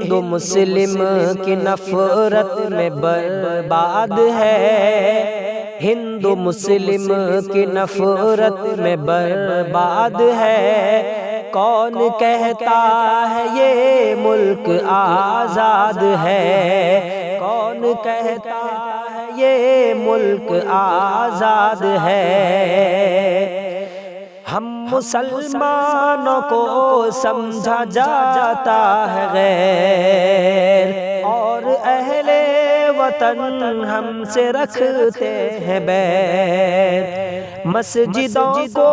ہندو مسلم کی نفرت میں برباد ہے، ہندو مسلم کی نفرت میں برباد ہے، کون کہتا ہے یہ ملک آزاد ہے، کون کہتا ہے یہ ملک آزاد ہے۔ ہم مسلمانوں کو سمجھا جاتا ہے غیر، اور اہل وطن ہم سے رکھتے ہیں بیر، مسجدوں کو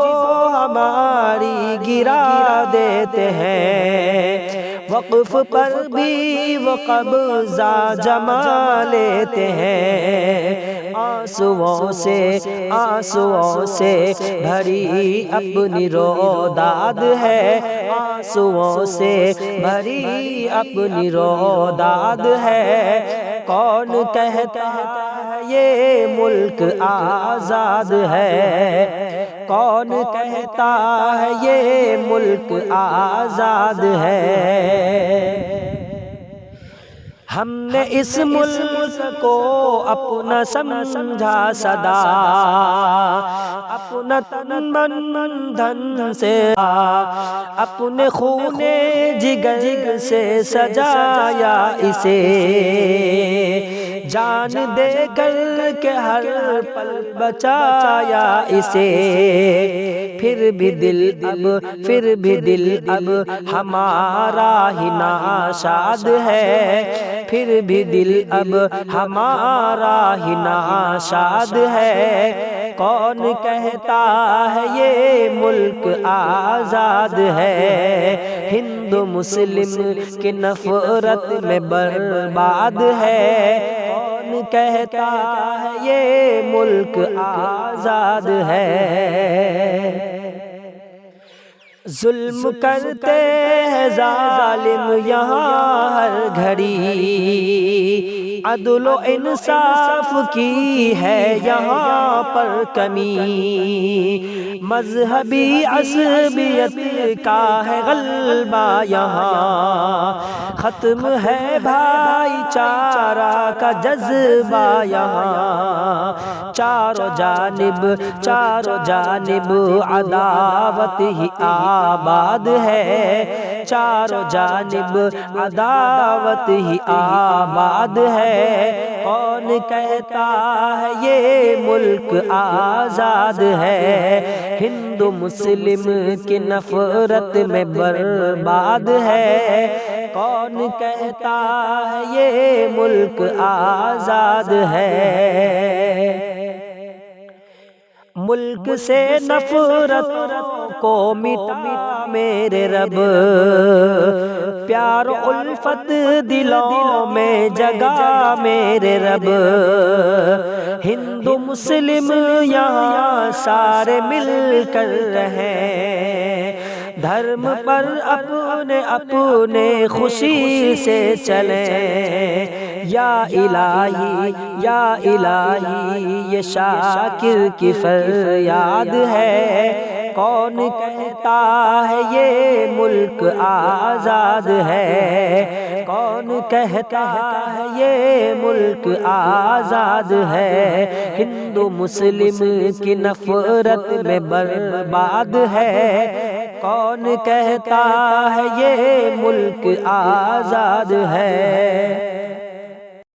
ہماری گرا دیتے ہیں، وقف پر بھی وہ قبضہ جما لیتے ہیں، آنسوؤں سے بھری اپنی روداد ہے، آنسوؤں سے بھری اپنی روداد ہے، کون کہتا ہے یہ ملک آزاد ہے، کون کہتا ہے یہ ملک آزاد ہے۔ ہم نے اس ملک کو اپنا سمجھا سدا، اپنا تن من دھن سے اپنے خون جگر سے سجایا اسے، جان دے کر کے ہر پل بچایا اسے، پھر بھی دل اب ہمارا ہی ناشاد ہے، پھر بھی دل اب ہمارا ہی ناشاد ہے، کون کہتا ہے یہ ملک آزاد ہے، ہندو مسلم کی نفرت میں برباد ہے، کون کہتا ہے یہ ملک آزاد ہے۔ ظلم کرتے ہیں ظالم یہاں ہر گھڑی، عدل و انصاف کی ہے یہاں پر کمی، مذہبی عصبیت کا ہے غلبہ یہاں، ختم ہے بھائی چارہ کا جذبہ یہاں، چاروں جانب عداوت ہی آباد ہے، چاروں جانب عداوت ہی آباد ہے، کون کہتا ہے یہ ملک آزاد ہے، ہندو مسلم کی نفرت میں برباد ہے، کون کہتا ہے یہ ملک آزاد ہے۔ ملک سے نفرت کو مٹا میرے رب، پیار و الفت دلوں میں جگا میرے رب، ہندو مسلم یہاں سارے مل کر رہیں، دھرم پر اپنے خوشی سے چلیں، یا الہی یہ شاکر کی فریاد ہے، کون کہتا ہے یہ ملک آزاد ہے، کون کہتا ہے یہ ملک آزاد ہے، ہندو مسلم کی نفرت میں برباد ہے، کون کہتا ہے یہ ملک آزاد ہے۔